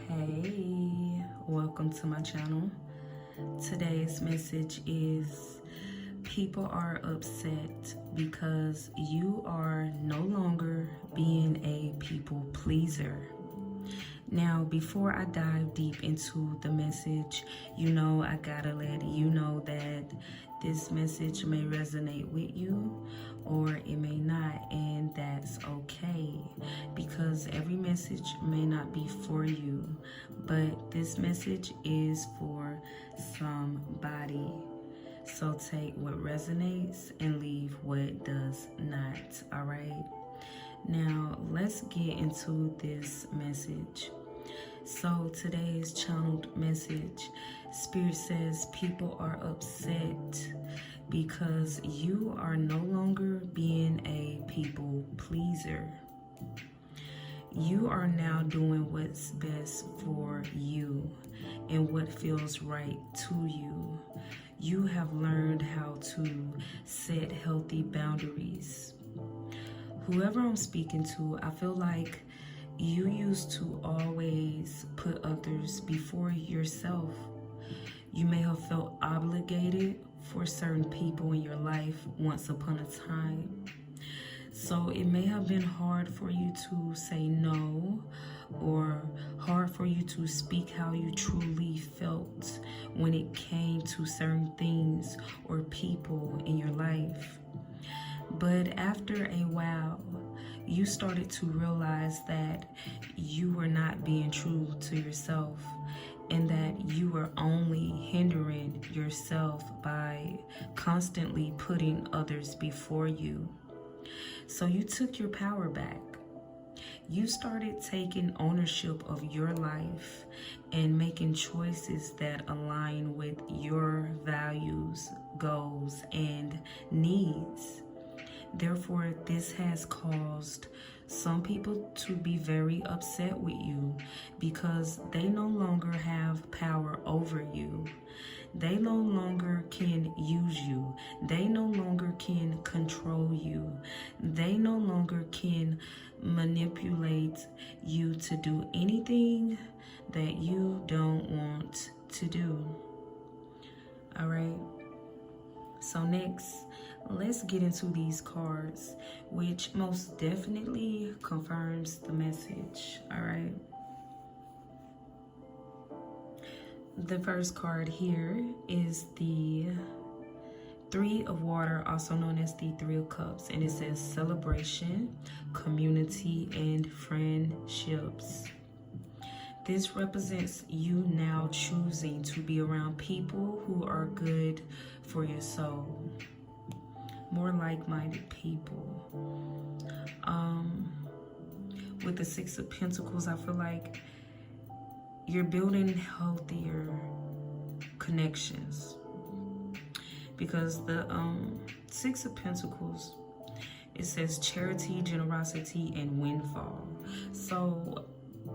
Hey, welcome to my channel. Today's message is people are upset because you are no longer being a people pleaser. Now, before I dive deep into the message, I gotta let you know that this message may resonate with you or it may not, and that's okay because every message may not be for you, but this message is for somebody. So take what resonates and leave what does not, all right? Now, let's get into this message. So today's channeled message, Spirit says people are upset because you are no longer being a people pleaser. You are now doing what's best for you and what feels right to you. You have learned how to set healthy boundaries. Whoever I'm speaking to, I feel like you used to always put others before yourself. You may have felt obligated for certain people in your life once upon a time. So it may have been hard for you to say no, or hard for you to speak how you truly felt when it came to certain things or people in your life. But after a while, you started to realize that you were not being true to yourself and that you were only hindering yourself by constantly putting others before you. So you took your power back. You started taking ownership of your life and making choices that align with your values, goals, and needs. Therefore, this has caused some people to be very upset with you because they no longer have power over you. They no longer can use you. They no longer can control you. They no longer can manipulate you to do anything that you don't want to do. All right? So next, let's get into these cards, which most definitely confirms the message, all right? The first card here is the Three of Water, also known as the Three of Cups, and it says celebration, community, and friendships. This represents you now choosing to be around people who are good for your soul. More like-minded people. With the Six of Pentacles, I feel like you're building healthier connections. Because the Six of Pentacles, it says charity, generosity, and windfall. So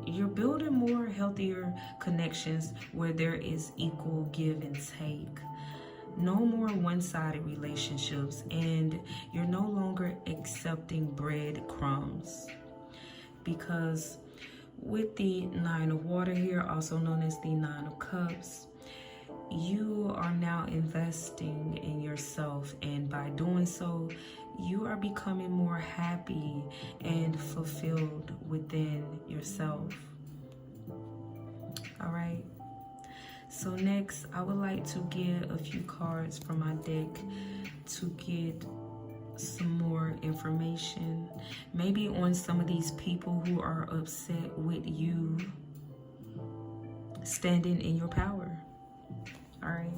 you're building more healthier connections where there is equal give and take. No more one-sided relationships, and you're no longer accepting breadcrumbs. Because with the Nine of Water here, also known as the Nine of Cups, you are now investing in yourself, and by doing so, you are becoming more happy and fulfilled within yourself. All right. So next, I would like to get a few cards from my deck to get some more information, maybe on some of these people who are upset with you standing in your power. All right.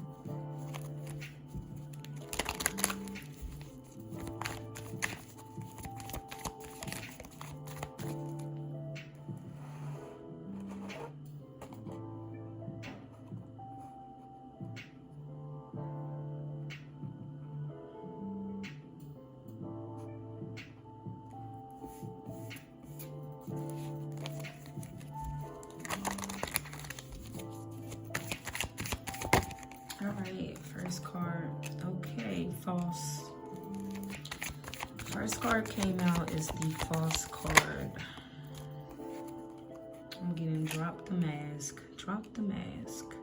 All right, first card. Okay, false. First card came out is the false card. I'm getting dropped the mask. Drop the mask.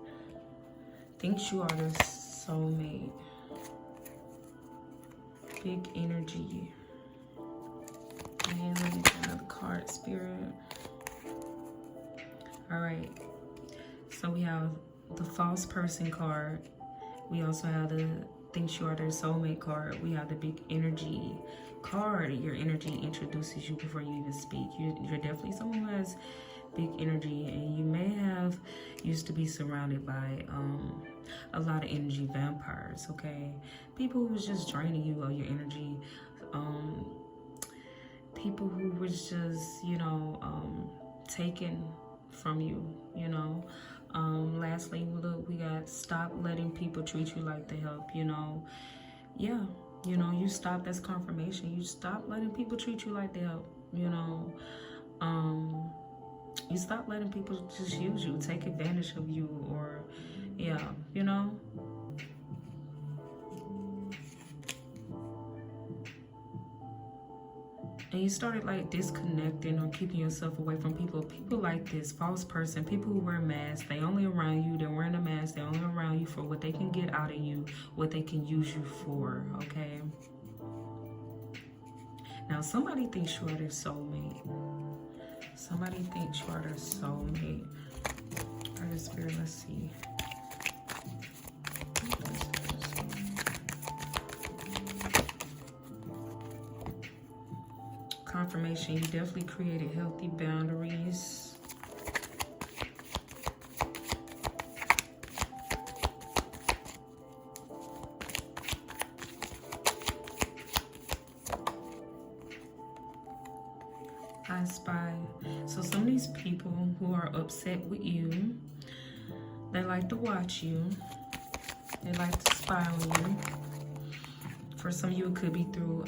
Thinks you are the soulmate. Big energy. And let me get another card, Spirit. All right. So we have the false person card. We also have the thinks you are their soulmate card. We have the big energy card. Your energy introduces you before you even speak. You're definitely someone who has big energy, and you may have used to be surrounded by a lot of energy vampires, okay? People who was just draining you of your energy. People who was just, you know, taken from you, you know. Lastly, look, we got stop letting people treat you like the help, you know. Yeah, you know, you stop. That's confirmation. You stop letting people treat you like the help, you know. You stop letting people just use you, take advantage of you, or yeah, you know. And you started like disconnecting or keeping yourself away from people like this false person, people who wear masks. They only around you, they're wearing a mask, they're only around you for what they can get out of you, what they can use you for, okay? Now somebody thinks you are their soulmate. Somebody thinks you are their soulmate. All right, Spirit, let's see. Confirmation, you definitely created healthy boundaries. I spy. So some of these people who are upset with you, they like to watch you. They like to spy on you. For some of you, it could be through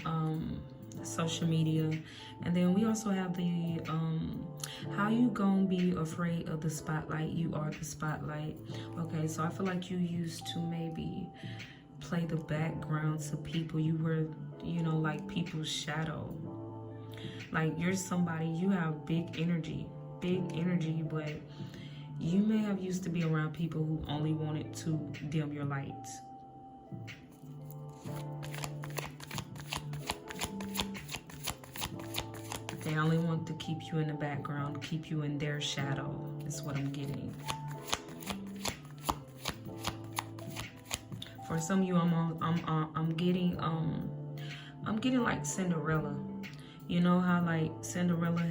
social media. And then we also have the how you gonna be afraid of the spotlight? You are the spotlight. Okay, so I feel like you used to maybe play the background to people. You were, you know, like people's shadow. Like you're somebody, you have big energy, but you may have used to be around people who only wanted to dim your lights. They only want to keep you in the background, keep you in their shadow, is what I'm getting. For some of you, I'm getting like Cinderella. You know how like Cinderella,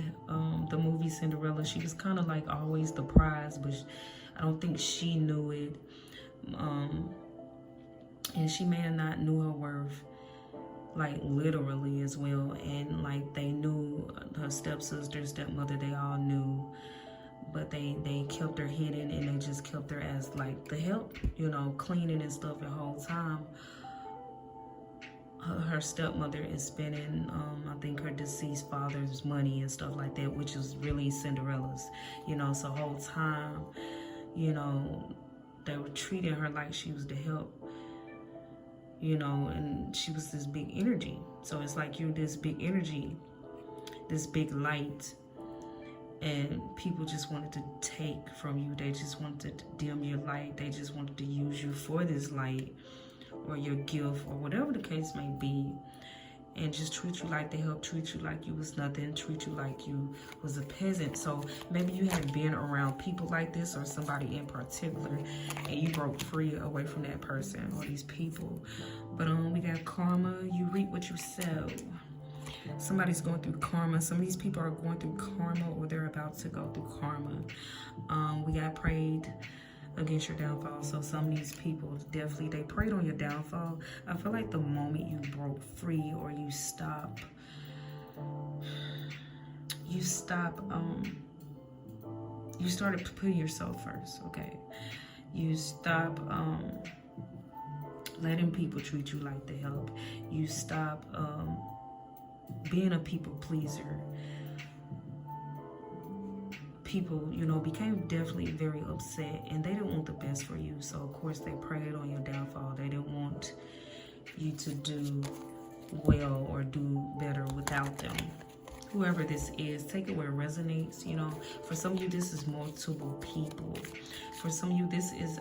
the movie Cinderella, she was kind of like always the prize, but I don't think she knew it. And she may have not knew her worth, like literally as well. And like they knew her stepsister, stepmother, they all knew, but they kept her hidden, and they just kept her as like the help, you know, cleaning and stuff the whole time. Her stepmother is spending, I think, her deceased father's money and stuff like that, which is really Cinderella's, you know. So the whole time, you know, they were treating her like she was the help, you know, and she was this big energy. So it's like you're this big energy, this big light, and people just wanted to take from you. They just wanted to dim your light. They just wanted to use you for this light, or your gift, or whatever the case may be, and just treat you like they help, treat you like you was nothing, treat you like you was a peasant. So maybe you had been around people like this, or somebody in particular, and you broke free away from that person or these people. But we got karma. You reap what you sow. Somebody's going through karma. Some of these people are going through karma, or they're about to go through karma. We got prayed against your downfall. So some of these people, definitely, they prayed on your downfall. I feel like the moment you broke free, or you started putting yourself first, okay? You stop letting people treat you like the help. You stop being a people pleaser. People, you know, became definitely very upset, and they didn't want the best for you. So of course they preyed on your downfall. They didn't want you to do well or do better without them. whoever this is, take it where it resonates. You know, for some of you, this is multiple people. For some of you, this is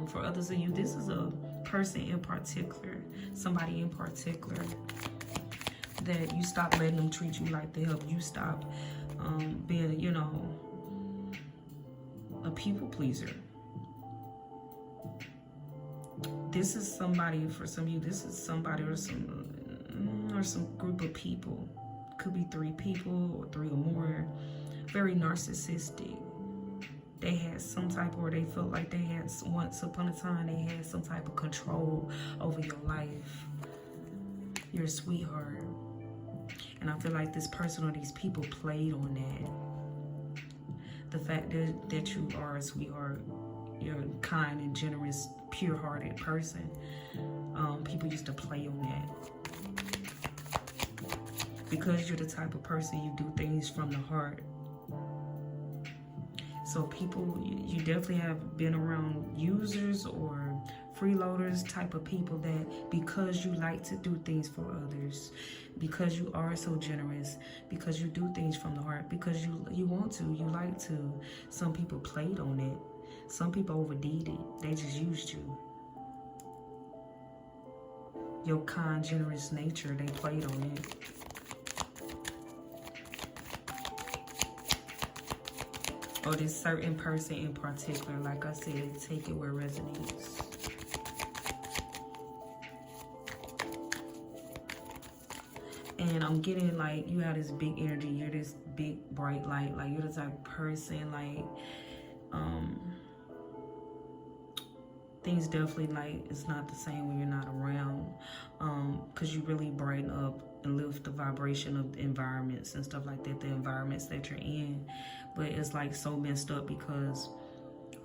for others of you, this is a person in particular, somebody in particular, that you stop letting them treat you like they help you. Stop being, you know, a people pleaser. This is somebody, for some of you, this is somebody or some group of people. Could be 3 people or 3 or more. Very narcissistic. They had some type, or they felt like they had, once upon a time, they had some type of control over your life. You're a sweetheart. And I feel like this person or these people played on that. The fact that you are a sweetheart, you're a kind and generous, pure-hearted person. People used to play on that. Because you're the type of person, you do things from the heart. So people, you definitely have been around users or freeloaders, type of people that, because you like to do things for others, because you are so generous, because you do things from the heart, because you want to, you like to, some people played on it. Some people overdid it. They just used you. Your kind, generous nature, they played on it. Or this certain person in particular, like I said, take it where it resonates. And I'm getting like you have this big energy, you're this big bright light, like you're the type of person, like things definitely, like, it's not the same when you're not around, because you really brighten up and lift the vibration of the environments and stuff like that, the environments that you're in. But it's like so messed up because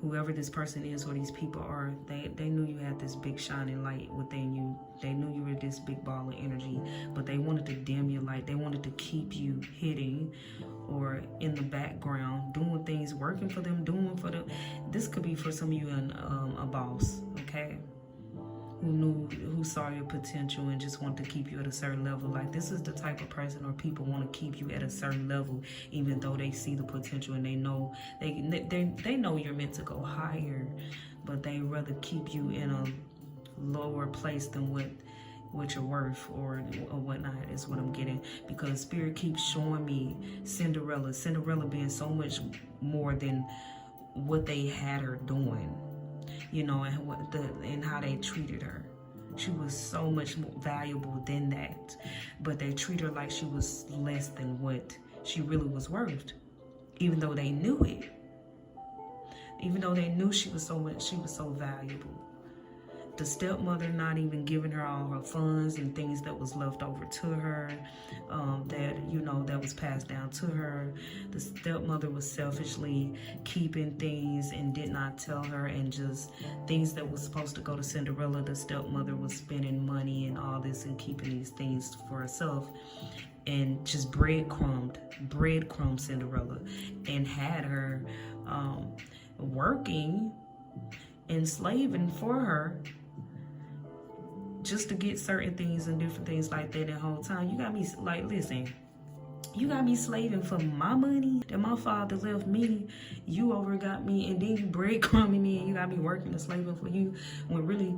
whoever this person is or these people are, they knew you had this big shining light within you. They knew you were this big ball of energy, but they wanted to dim your light. They wanted to keep you hidden or in the background, doing things, working for them, doing for them. This could be for some of you a boss, okay? Who saw your potential and just wanted to keep you at a certain level. Like, this is the type of person or people want to keep you at a certain level, even though they see the potential and they know they know you're meant to go higher, but they rather keep you in a lower place than what you're worth or whatnot, is what I'm getting. Because Spirit keeps showing me Cinderella being so much more than what they had her doing. You know, and how they treated her. She was so much more valuable than that. But they treat her like she was less than what she really was worth. Even though they knew it. Even though they knew she was so valuable. The stepmother not even giving her all her funds and things that was left over to her, that was passed down to her. The stepmother was selfishly keeping things and did not tell her, and just things that was supposed to go to Cinderella, the stepmother was spending money and all this and keeping these things for herself, and just breadcrumb Cinderella, and had her working and slaving for her, just to get certain things and different things like that. The whole time you got me like, listen, you got me slaving for my money that my father left me. You over got me, and then you breadcrumbing me, and you got me working and slaving for you, when really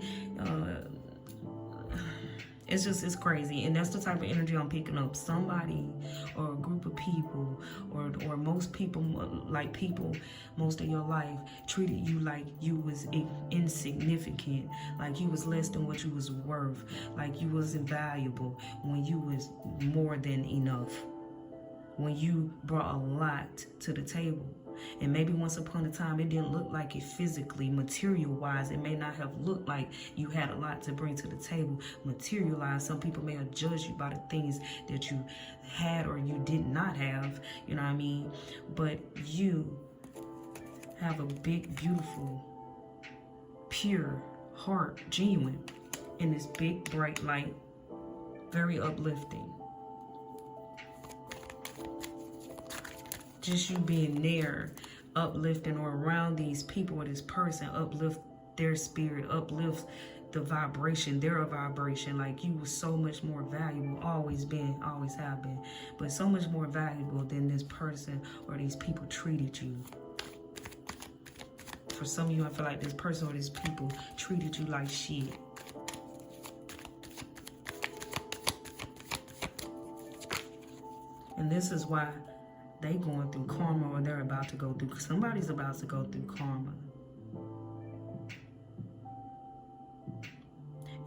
it's crazy. And that's the type of energy I'm picking up. Somebody or a group of people or most people, most of your life treated you like you was insignificant, like you was less than what you was worth, like you wasn't valuable, when you was more than enough, when you brought a lot to the table. And maybe once upon a time it didn't look like it physically, material wise. It may not have looked like you had a lot to bring to the table materialized. Some people may have judged you by the things that you had or you did not have, you know what I mean? But you have a big, beautiful, pure heart, genuine, in this big bright light, very uplifting. Just you being there, uplifting, or around these people or this person, uplift their spirit, uplift the vibration, their vibration, like you were so much more valuable, always been, always have been, but so much more valuable than this person or these people treated you. For some of you, I feel like this person or these people treated you like shit. And this is why they going through karma, or they're about to go through, somebody's about to go through karma.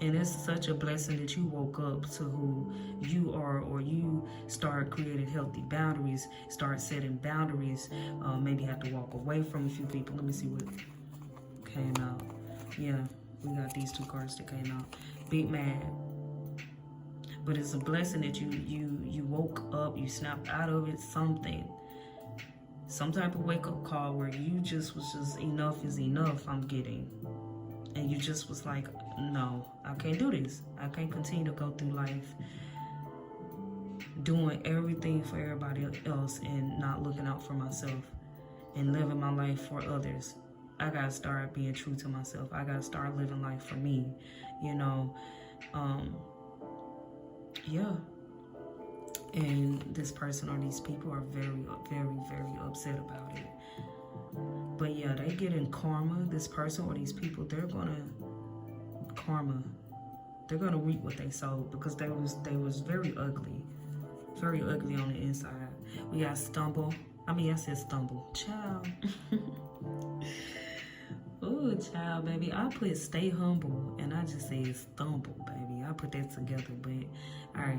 And it's such a blessing that you woke up to who you are, or you start creating healthy boundaries, start setting boundaries, maybe have to walk away from a few people. Let me see what came out. Yeah, we got these two cards that came out. Big mad. But it's a blessing that you woke up, you snapped out of it, something. Some type of wake-up call where you just was just, enough is enough, I'm getting. And you just was like, no, I can't do this. I can't continue to go through life doing everything for everybody else and not looking out for myself and living my life for others. I gotta start being true to myself. I gotta start living life for me, you know. Yeah. And this person or these people are very, very, very upset about it. But yeah, they get in karma. This person or these people, they're gonna karma. They're gonna reap what they sowed, because they was very ugly on the inside. We got stumble. I said stumble, child. Ooh, child, baby. I put stay humble, and I just said stumble, baby. I put that together, but all right.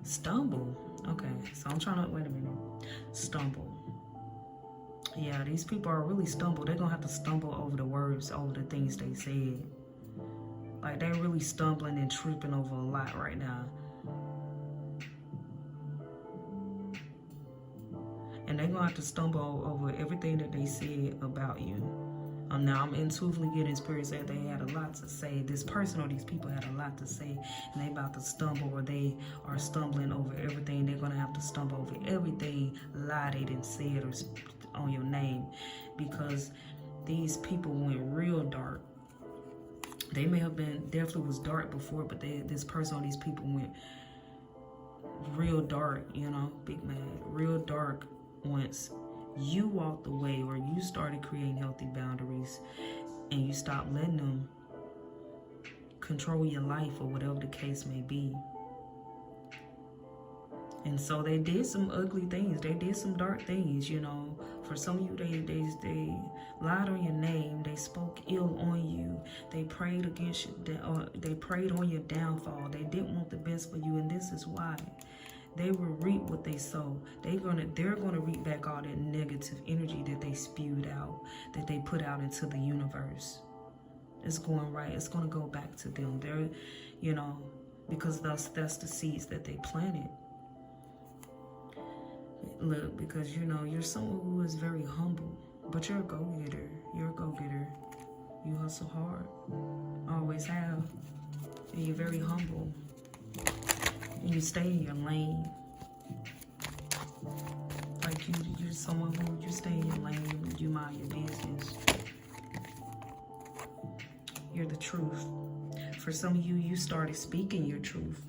Stumble. Okay, so I'm trying to wait a minute. Stumble. Yeah, these people are really stumble. They're gonna have to stumble over the words, over the things they said. Like, they're really stumbling and tripping over a lot right now. And they're gonna have to stumble over everything that they said about you. Now I'm intuitively getting spirits that they had a lot to say. This person or these people had a lot to say, and they about to stumble, or they are stumbling over everything. They're gonna have to stumble over everything lie they didn't say it or on your name, because these people went real dark. They may have been, definitely was dark before, but this person or these people went real dark, you know, big mad, real dark once you walked away, or you started creating healthy boundaries, and you stopped letting them control your life, or whatever the case may be. And so they did some ugly things. They did some dark things, you know. For some of you, they lied on your name. They spoke ill on you. They prayed against you. They prayed on your downfall. They didn't want the best for you, and this is why. They will reap what they sow. They're gonna reap back all that negative energy that they spewed out, that they put out into the universe. It's going right. It's gonna go back to them. They're, you know, because that's the seeds that they planted. Look, because you know you're someone who is very humble, but you're a go-getter. You're a go-getter. You hustle hard. Always have. And you're very humble. And you stay in your lane. Like you're someone who, you stay in your lane, you mind your business. You're the truth. For some of you, you started speaking your truth.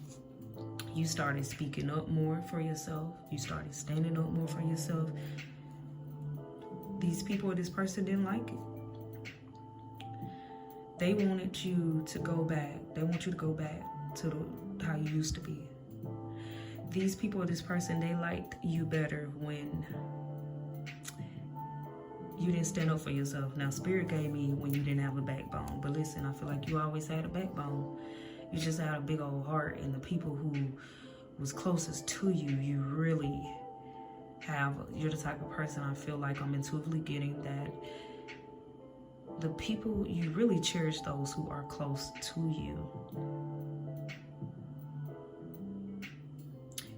You started speaking up more for yourself. You started standing up more for yourself. These people or this person didn't like it. They wanted you to go back. They want you to go back to how you used to be. These people or this person, they liked you better when you didn't stand up for yourself. Now, Spirit gave me when you didn't have a backbone. But listen, I feel like you always had a backbone. You just had a big old heart. And the people who was closest to you, you really have. You're the type of person I feel like I'm intuitively getting that the people, you really cherish those who are close to you.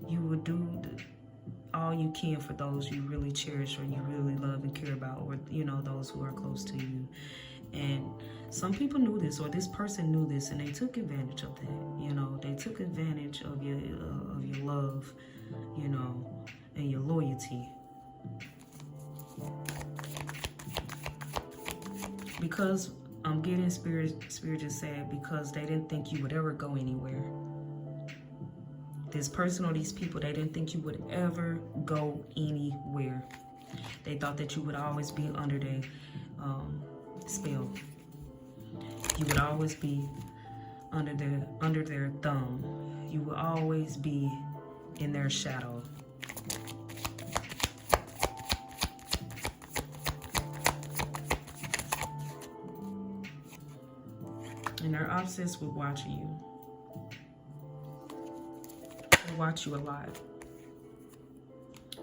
You would do all you can for those you really cherish, or you really love and care about, or, you know, those who are close to you. And some people knew this, or this person knew this, and they took advantage of that. You know, they took advantage of your love, you know, and your loyalty. Because I'm getting spirit just said because they didn't think you would ever go anywhere. This person or these people, they didn't think you would ever go anywhere. They thought that you would always be under their spell. You would always be under their thumb. You will always be in their shadow. And they're obsessed with watching you. They watch you a lot.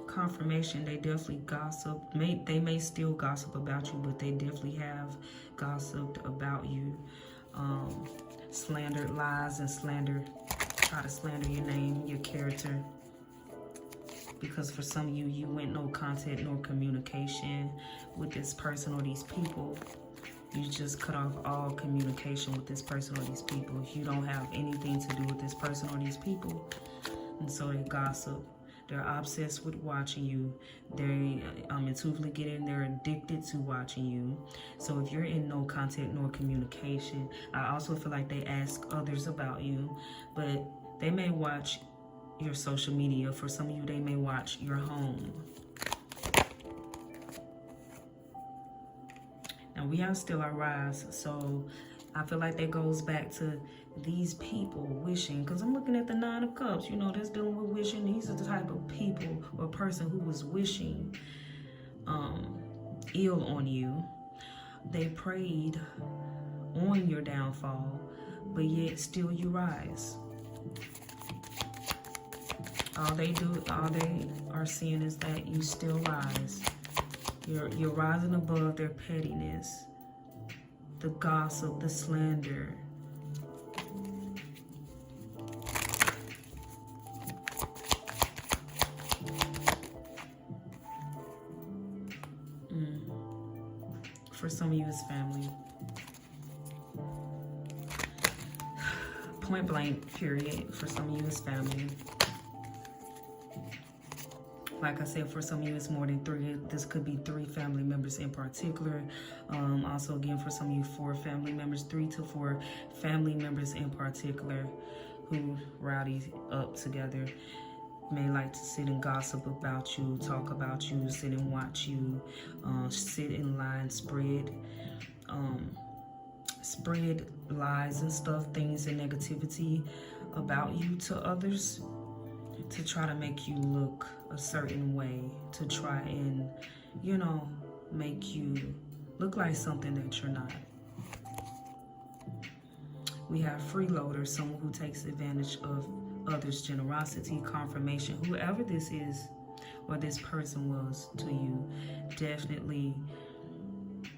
Confirmation, they definitely gossip. They may still gossip about you, but they definitely have gossiped about you. Slandered, lies and slander. Try to slander your name, your character. Because for some of you, you went no contact nor communication with this person or these people. You just cut off all communication with this person or these people. You don't have anything to do with this person or these people. And so they gossip. They're obsessed with watching you. They intuitively get in. They're addicted to watching you. So if you're in no contact nor communication, I also feel like they ask others about you. But they may watch your social media. For some of you, they may watch your home. Now we have still our rise, so I feel like that goes back to these people wishing, because I'm looking at the 9 of Cups, you know, that's dealing with wishing. These are the type of people or person who was wishing ill on you. They prayed on your downfall, but yet still you rise. All they are seeing is that you still rise. You're rising above their pettiness, the gossip, the slander. For some of you, it's family. Point blank, period. For some of you, it's family. Like I said, for some of you, it's more than 3. This could be 3 family members in particular. Also, again, for some of you, 4 family members, 3 to 4 family members in particular who rowdy up together. May like to sit and gossip about you, talk about you, sit and watch you, sit in line, spread lies and stuff, things and negativity about you to others, to try to make you look a certain way, to try and, you know, make you look like something that you're not. We have freeloaders, someone who takes advantage of others' generosity, confirmation. Whoever this is or this person was to you definitely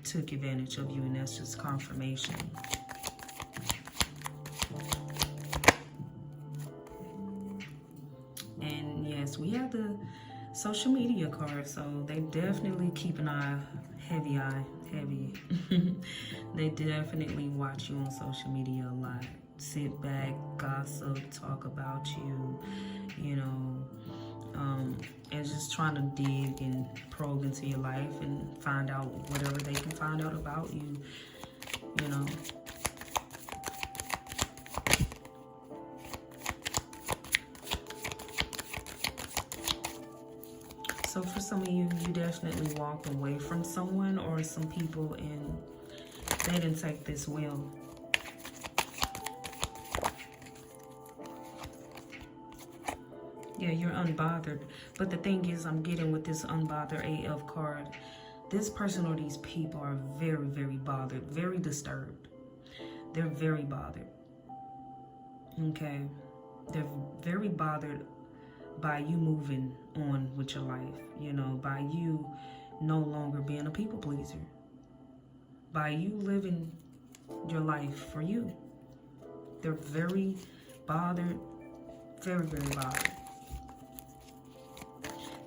took advantage of you, and that's just confirmation. And yes, we have the social media card, so they definitely keep an eye, heavy. They definitely watch you on social media a lot. Sit back, gossip, talk about you, you know, and just trying to dig and probe into your life and find out whatever they can find out about you, you know. So for some of you, you definitely walked away from someone or some people and they didn't take this well. Yeah, you're unbothered. But the thing is, I'm getting with this unbothered AF card, this person or these people are very, very bothered, very disturbed. They're very bothered. Okay? They're very bothered by you moving on with your life, you know, by you no longer being a people pleaser, by you living your life for you. They're very bothered, very, very bothered.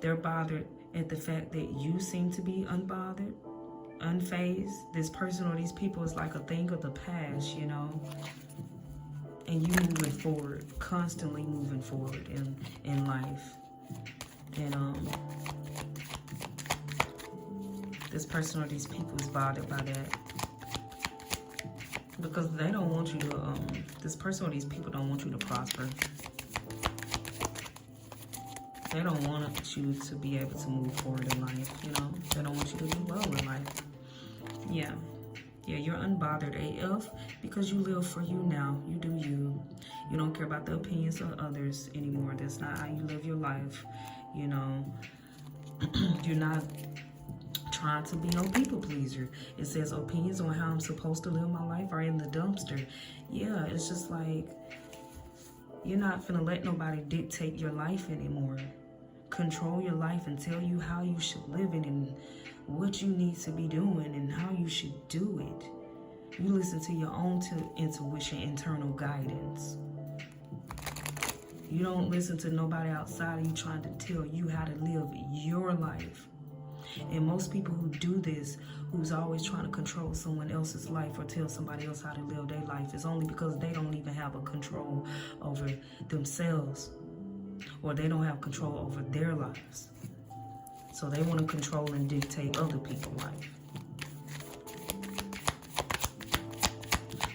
They're bothered at the fact that you seem to be unbothered, unfazed. This person or these people is like a thing of the past, you know, and you moving forward, constantly moving forward in life. And this person or these people is bothered by that. Because they don't want you to, this person or these people don't want you to prosper. They don't want you to be able to move forward in life, you know. They don't want you to do well in life. Yeah. Yeah, you're unbothered AF because you live for you now. You do you. You don't care about the opinions of others anymore. That's not how you live your life, you know. You're not trying to be no people pleaser. It says opinions on how I'm supposed to live my life are in the dumpster. Yeah, it's just like, you're not finna let nobody dictate your life anymore. Control your life and tell you how you should live it and what you need to be doing and how you should do it. You listen to your own intuition, internal guidance. You don't listen to nobody outside of you trying to tell you how to live your life. And most people who do this, who's always trying to control someone else's life or tell somebody else how to live their life, is only because they don't even have a control over themselves, or they don't have control over their lives. So they want to control and dictate other people's life.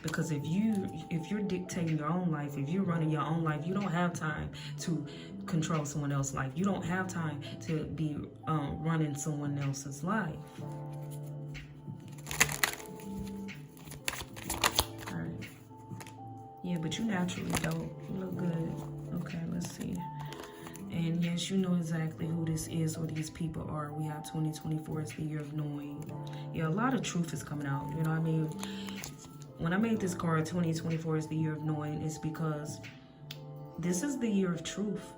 Because if you're dictating your own life, if you're running your own life, you don't have time to control someone else's life. You don't have time to be running someone else's life. All right. Yeah, but you naturally dope. You look good. Okay, let's see. And yes, you know exactly who this is or these people are. We have 2024 as the year of knowing. Yeah, a lot of truth is coming out. You know what I mean? When I made this card, 2024 is the year of knowing, it's because this is the year of truth.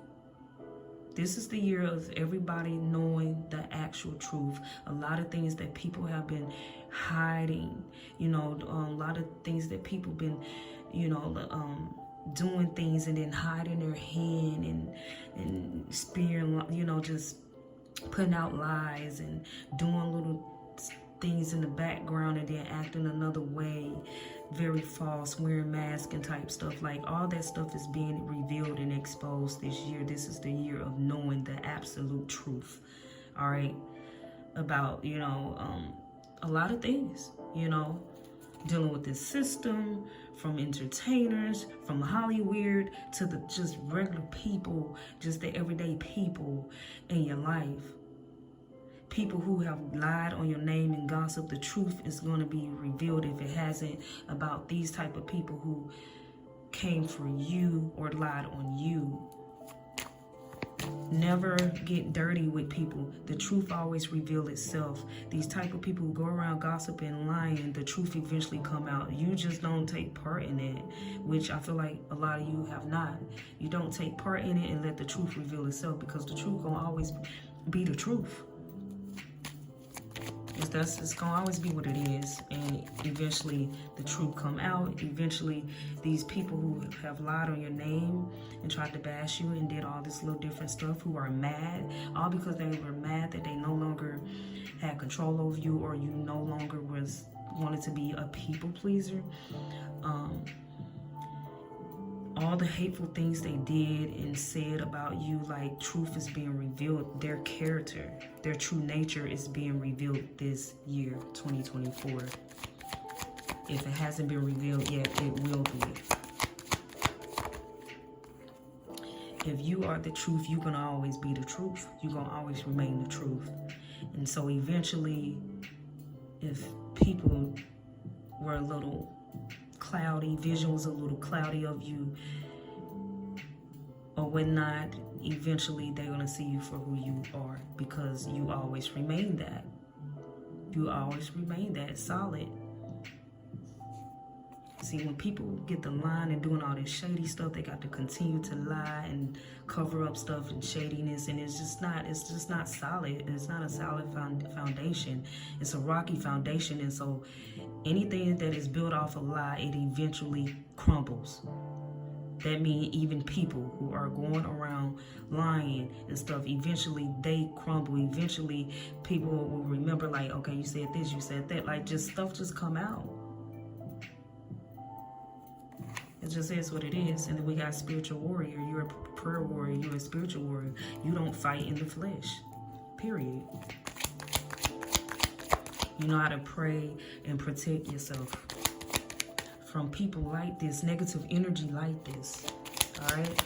This is the year of everybody knowing the actual truth. A lot of things that people have been hiding, you know, a lot of things that people been, you know, doing things and then hiding their hand and spearing, you know, just putting out lies and doing little things in the background and then acting another way, very false, wearing masks and type stuff. Like, all that stuff is being revealed and exposed this year. This is the year of knowing the absolute truth, all right, about, you know, a lot of things, you know, dealing with this system, from entertainers, from Hollywood to the just regular people, just the everyday people in your life. People who have lied on your name and gossip, the truth is going to be revealed if it hasn't, about these type of people who came for you or lied on you. Never get dirty with people. The truth always reveals itself. These type of people who go around gossiping and lying, the truth eventually come out. You just don't take part in it, which I feel like a lot of you have not. You don't take part in it and let the truth reveal itself, because the truth gonna always be the truth. It's gonna always be what it is, and eventually the truth come out. Eventually these people who have lied on your name and tried to bash you and did all this little different stuff, who are mad, all because they were mad that they no longer had control over you, or you no longer wanted to be a people pleaser. All the hateful things they did and said about you, like, truth is being revealed. Their character, their true nature is being revealed this year, 2024. If it hasn't been revealed yet, it will be. If you are the truth, you're going to always be the truth. You're going to always remain the truth. And so eventually, if people were a little cloudy, vision was a little cloudy of you or whatnot, eventually they're going to see you for who you are, because you always remain that. You always remain that solid. See, when people get the line and doing all this shady stuff, they got to continue to lie and cover up stuff and shadiness, and it's just not solid. It's not a solid foundation. It's a rocky foundation, and so anything that is built off a lie, it eventually crumbles. That means even people who are going around lying and stuff, eventually they crumble. Eventually people will remember, like, okay, you said this, you said that, like, just stuff just come out. It just is what it is. And then we got spiritual warrior. You're a prayer warrior. You're a spiritual warrior. You don't fight in the flesh, period. You know how to pray and protect yourself from people like this, negative energy like this. All right.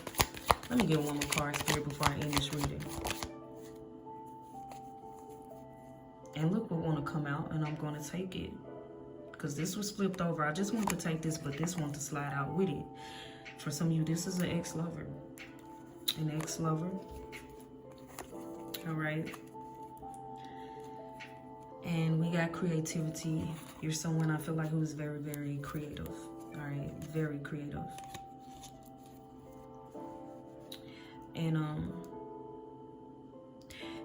Let me get one more card, Spirit, before I end this reading. And look what want to come out, and I'm going to take it. Because this was flipped over. I just want to take this, but this want to slide out with it. For some of you, this is an ex-lover. An ex-lover. All right. And we got creativity. You're someone I feel like who is very, very creative. All right. Very creative. And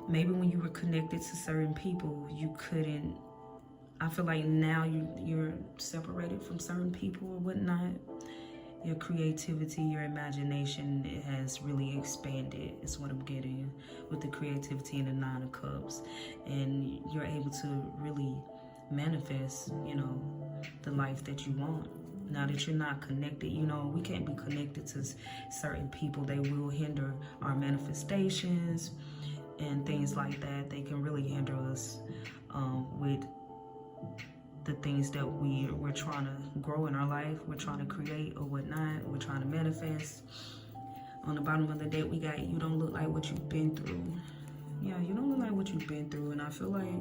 maybe when you were connected to certain people, you couldn't. I feel like now you're separated from certain people or whatnot. Your creativity, your imagination, it has really expanded, is what I'm getting with the creativity and the Nine of Cups. And you're able to really manifest, you know, the life that you want. Now that you're not connected, you know, we can't be connected to certain people. They will hinder our manifestations and things like that. They can really hinder us with the things that we're trying to grow in our life, we're trying to create or whatnot, we're trying to manifest. On the bottom of the deck, we got, you don't look like what you've been through. Yeah, you don't look like what you've been through. And I feel like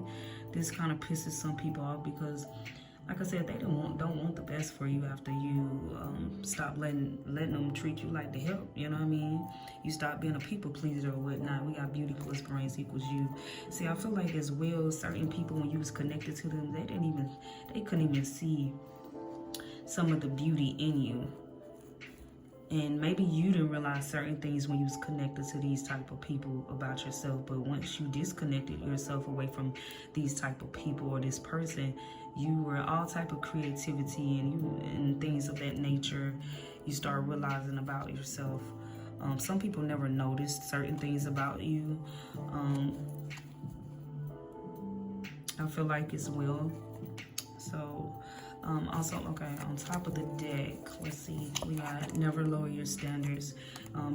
this kind of pisses some people off because, like I said, they don't want the best for you after you stop letting them treat you like the help. You know what I mean? You stop being a people pleaser or whatnot. We got beauty plus brains equals you. See, I feel like as well, certain people, when you was connected to them, they couldn't even see some of the beauty in you. And maybe you didn't realize certain things when you was connected to these type of people about yourself. But once you disconnected yourself away from these type of people or this person, you were all type of creativity and things of that nature. You start realizing about yourself. Some people never noticed certain things about you. I feel like as well. So, also, okay, on top of the deck, let's see, we got never lower your standards.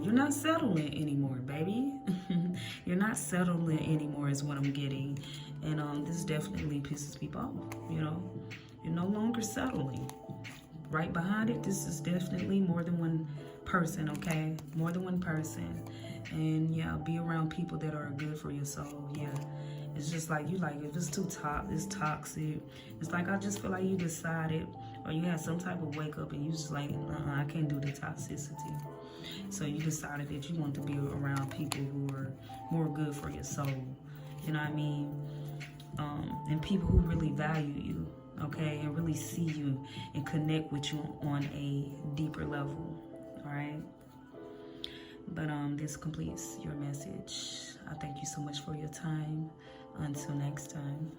You're not settling anymore, baby. You're not settling anymore is what I'm getting. And this definitely pisses people off, you know. You're no longer settling. Right behind it, this is definitely more than one person, okay? More than one person. And yeah, be around people that are good for your soul, yeah. It's just like, you like, if it's it's toxic. It's like, I just feel like you decided, or you had some type of wake up and you just like, I can't do the toxicity. So you decided that you want to be around people who are more good for your soul. You know what I mean? And people who really value you, okay? And really see you and connect with you on a deeper level, all right? But this completes your message. I thank you so much for your time. Until next time.